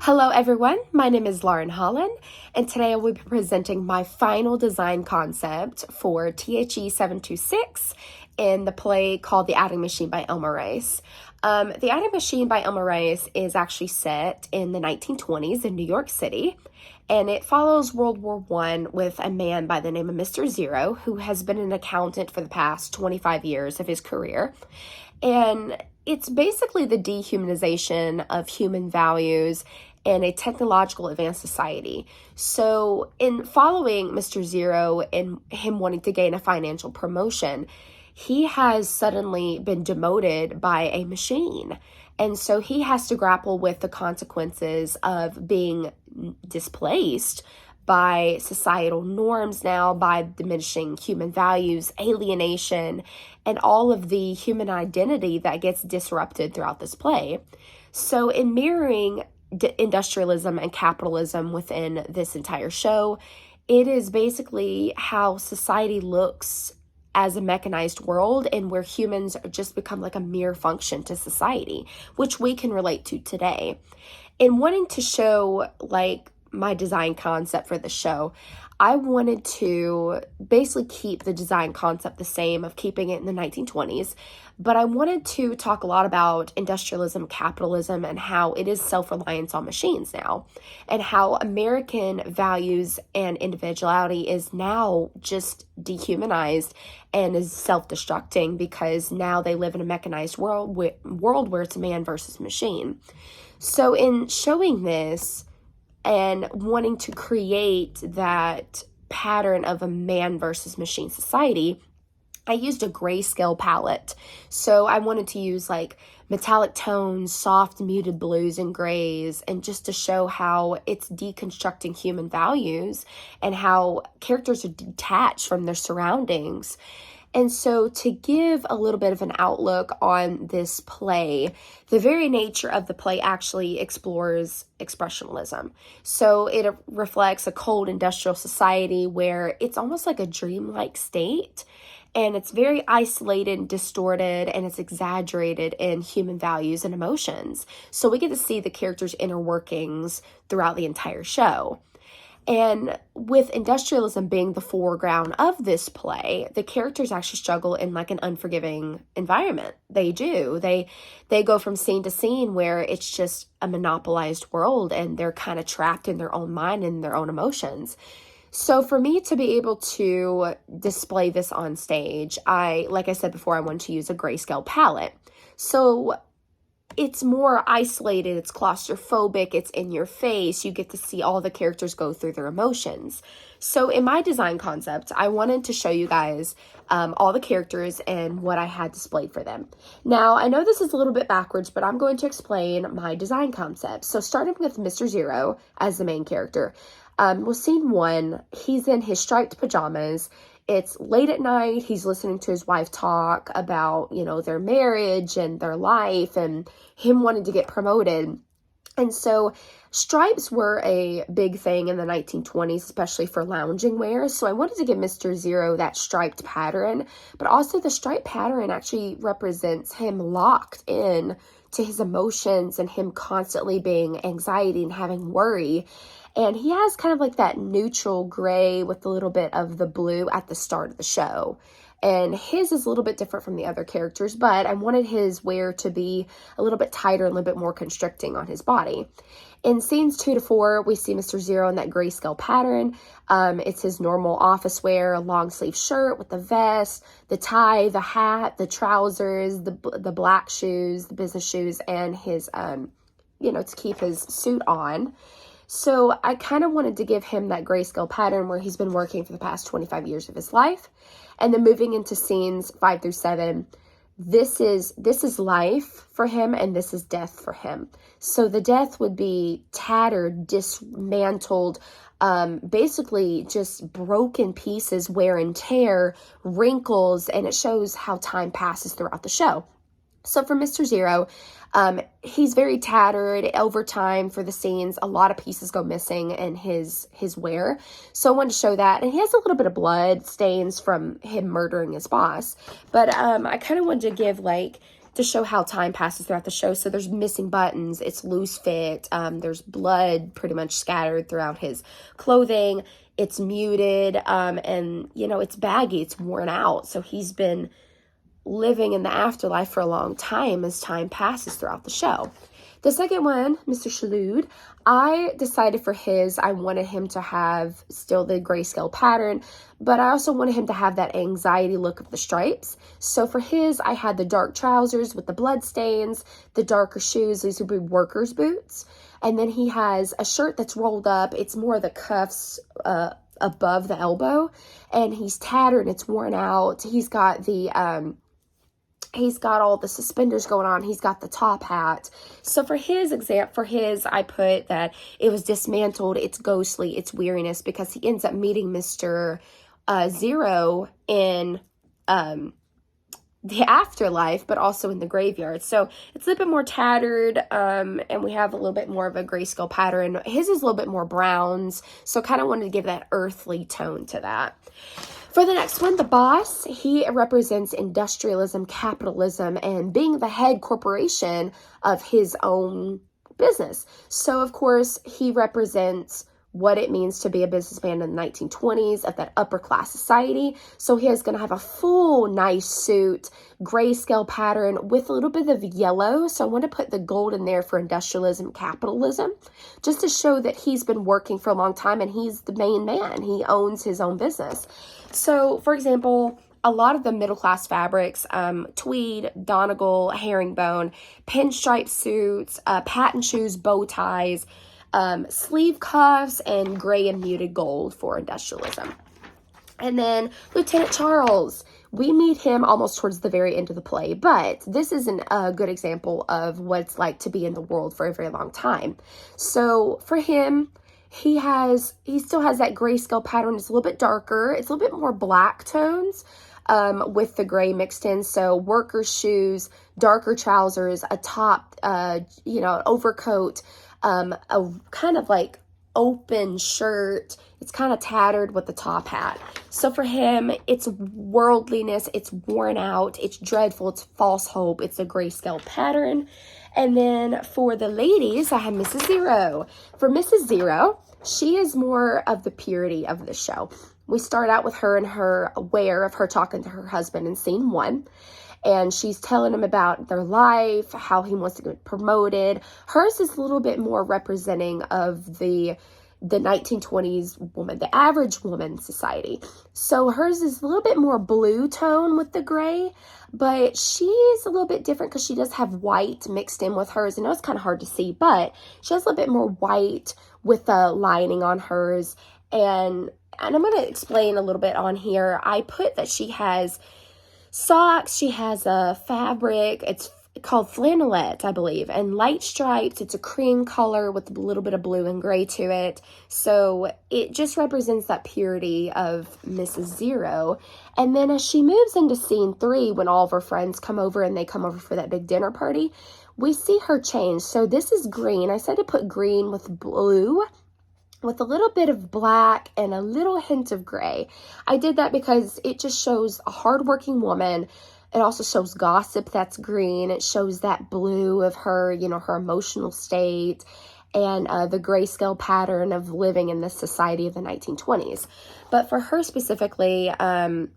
Hello everyone, my name is Lauren Holland, and today I will be presenting my final design concept for THE 726 in the play called The Adding Machine by Elma Rice. The Adding Machine by Elma Rice is actually set in the 1920s in New York City, and it follows World War I with a man by the name of Mr. Zero, who has been an accountant for the past 25 years of his career. And it's basically the dehumanization of human values in a technological advanced society. So, in following Mr. Zero and him wanting to gain a financial promotion, he has suddenly been demoted by a machine. And so he has to grapple with the consequences of being displaced by societal norms now, by diminishing human values, alienation, and all of the human identity that gets disrupted throughout this play. So, in mirroring industrialism and capitalism within this entire show, it is basically how society looks as a mechanized world and where humans just become like a mere function to society, which we can relate to today. In wanting to show like my design concept for the show, I wanted to basically keep the design concept the same of keeping it in the 1920s, but I wanted to talk a lot about industrialism, capitalism, and how it is self-reliance on machines now, and how American values and individuality is now just dehumanized and is self-destructing because now they live in a mechanized world where it's man versus machine. So in showing this, and wanting to create that pattern of a man versus machine society, I used a grayscale palette. So I wanted to use like metallic tones, soft muted blues and grays, and just to show how it's deconstructing human values and how characters are detached from their surroundings. And so, to give a little bit of an outlook on this play, the very nature of the play actually explores expressionism. So, it reflects a cold industrial society where it's almost like a dreamlike state, and it's very isolated and distorted, and it's exaggerated in human values and emotions. So, we get to see the characters' inner workings throughout the entire show. And with industrialism being the foreground of this play, the characters actually struggle in like an unforgiving environment. They do. They go from scene to scene where it's just a monopolized world and they're kind of trapped in their own mind and their own emotions. So for me to be able to display this on stage, like I said before, I wanted to use a grayscale palette. So it's more isolated, it's claustrophobic, it's in your face, you get to see all the characters go through their emotions. So in my design concept, I wanted to show you guys all the characters and what I had displayed for them. Now, I know this is a little bit backwards, but I'm going to explain my design concept. So starting with Mr. Zero as the main character. With scene one, he's in his striped pajamas. It's late at night. He's listening to his wife talk about, their marriage and their life and him wanting to get promoted. And so stripes were a big thing in the 1920s, especially for lounging wear. So I wanted to give Mr. Zero that striped pattern, but also the striped pattern actually represents him locked in to his emotions and him constantly being anxiety and having worry. And he has kind of like that neutral gray with a little bit of the blue at the start of the show. And his is a little bit different from the other characters, but I wanted his wear to be a little bit tighter and a little bit more constricting on his body. In scenes 2 to 4, we see Mr. Zero in that grayscale pattern. It's his normal office wear, a long sleeve shirt with the vest, the tie, the hat, the trousers, the black shoes, the business shoes, and his, to keep his suit on. So I kind of wanted to give him that grayscale pattern where he's been working for the past 25 years of his life. And then moving into scenes 5 through 7, this is life for him and this is death for him. So the death would be tattered, dismantled, basically just broken pieces, wear and tear, wrinkles, and it shows how time passes throughout the show. So for Mr. Zero, he's very tattered. Over time for the scenes, a lot of pieces go missing in his wear. So I wanted to show that. And he has a little bit of blood stains from him murdering his boss. But I kind of wanted to give like to show how time passes throughout the show. So there's missing buttons, it's loose fit, there's blood pretty much scattered throughout his clothing, it's muted, and, you know, it's baggy, it's worn out. So he's been living in the afterlife for a long time as time passes throughout the show. The second one, Mr. Shaloud, I decided for his, I wanted him to have still the grayscale pattern, but I also wanted him to have that anxiety look of the stripes. So for his, I had the dark trousers with the blood stains, the darker shoes, these would be worker's boots. And then he has a shirt that's rolled up. It's more of the cuffs above the elbow, and he's tattered, it's worn out. He's got all the suspenders going on. He's got the top hat. So for his, I put that it was dismantled, it's ghostly, it's weariness, because he ends up meeting Mr. Zero in the afterlife, but also in the graveyard. So it's a little bit more tattered, and we have a little bit more of a grayscale pattern. His is a little bit more browns, so kind of wanted to give that earthly tone to that. For the next one, the boss, he represents industrialism, capitalism, and being the head corporation of his own business. So, of course, he represents what it means to be a businessman in the 1920s of that upper class society. So he is going to have a full nice suit, grayscale pattern with a little bit of yellow. So I want to put the gold in there for industrialism, capitalism, just to show that he's been working for a long time and he's the main man. He owns his own business. So, for example, a lot of the middle-class fabrics, tweed, Donegal, herringbone, pinstripe suits, patent shoes, bow ties, sleeve cuffs, and gray and muted gold for industrialism. And then Lieutenant Charles, we meet him almost towards the very end of the play, but this isn't a good example of what it's like to be in the world for a very long time. So for him, he still has that grayscale pattern. It's a little bit darker. It's a little bit more black tones, with the gray mixed in. So worker shoes, darker trousers, a top, overcoat, a kind of like open shirt. It's kind of tattered with the top hat. So for him, it's worldliness, it's worn out, it's dreadful, it's false hope, it's a grayscale pattern. And then for the ladies, I have Mrs. Zero. For Mrs. Zero, she is more of the purity of the show. We start out with her and her aware of her talking to her husband in scene 1. And she's telling him about their life, how he wants to get promoted. Hers is a little bit more representing of the 1920s woman, the average woman society. So hers is a little bit more blue tone with the gray, but she's a little bit different because she does have white mixed in with hers. I know it's kind of hard to see, but she has a little bit more white with the lining on hers. And I'm going to explain a little bit on here. I put that she has socks, she has a fabric, it's called flannelette, I believe, and light stripes. It's a cream color with a little bit of blue and gray to it. So it just represents that purity of Mrs. Zero. And then as she moves into scene 3, when all of her friends come over and they come over for that big dinner party, we see her change. So this is green. I said to put green with blue, with a little bit of black and a little hint of gray. I did that because it just shows a hardworking woman. It also shows gossip, that's green. It shows that blue of her, her emotional state, and the grayscale pattern of living in this society of the 1920s. But for her specifically,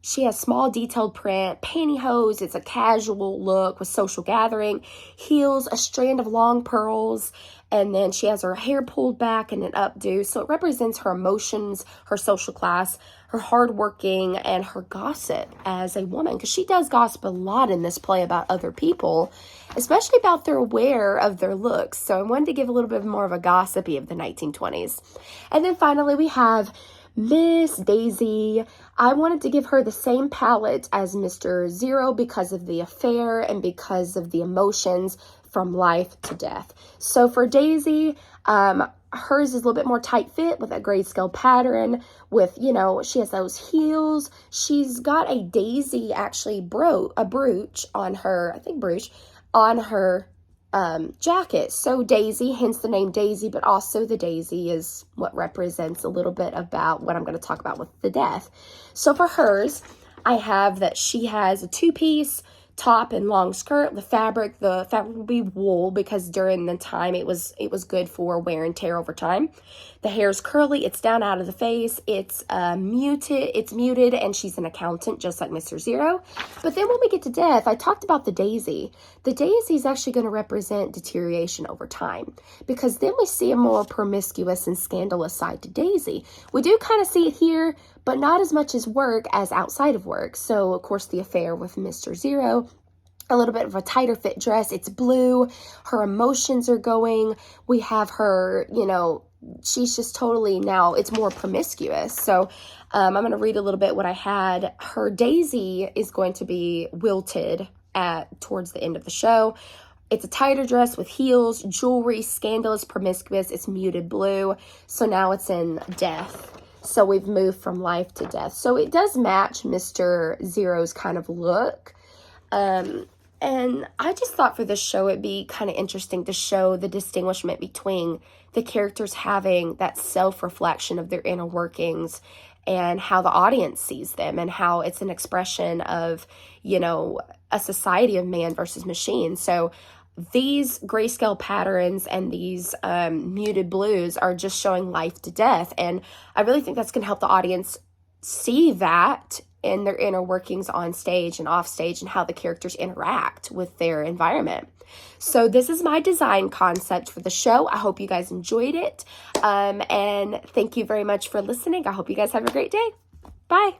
she has small detailed print, pantyhose. It's a casual look with social gathering, heels, a strand of long pearls, and then she has her hair pulled back and an updo. So it represents her emotions, her social class, her hardworking, and her gossip as a woman. Because she does gossip a lot in this play about other people, especially about their aware of their looks. So I wanted to give a little bit more of a gossipy of the 1920s. And then finally we have Miss Daisy. I wanted to give her the same palette as Mr. Zero because of the affair and because of the emotions from life to death. So for Daisy, hers is a little bit more tight fit with a grayscale pattern with, she has those heels. She's got a daisy, actually, a brooch on her, on her jacket. So Daisy, hence the name Daisy, but also the daisy is what represents a little bit about what I'm going to talk about with the death. So for hers, I have that she has a 2-piece top and long skirt. The fabric will be wool because during the time it was good for wear and tear over time. The hair's curly, it's down out of the face, it's muted, and she's an accountant just like Mr. Zero. But then when we get to Death, I talked about the daisy. The daisy is actually going to represent deterioration over time, because then we see a more promiscuous and scandalous side to Daisy. We do kind of see it here, but not as much as work as outside of work. So, of course, the affair with Mr. Zero, a little bit of a tighter fit dress. It's blue. Her emotions are going. We have her, she's just totally now, it's more promiscuous. So I'm going to read a little bit what I had. Her Daisy is going to be wilted towards the end of the show. It's a tighter dress with heels, jewelry, scandalous, promiscuous. It's muted blue. So now it's in Death. So we've moved from life to death. So it does match Mr. Zero's kind of look. And I just thought for this show it'd be kind of interesting to show the distinguishment between the characters having that self-reflection of their inner workings and how the audience sees them, and how it's an expression of, a society of man versus machine. So these grayscale patterns and these muted blues are just showing life to death. And I really think that's going to help the audience see that in their inner workings on stage and off stage, and how the characters interact with their environment. So this is my design concept for the show. I hope you guys enjoyed it. And thank you very much for listening. I hope you guys have a great day. Bye.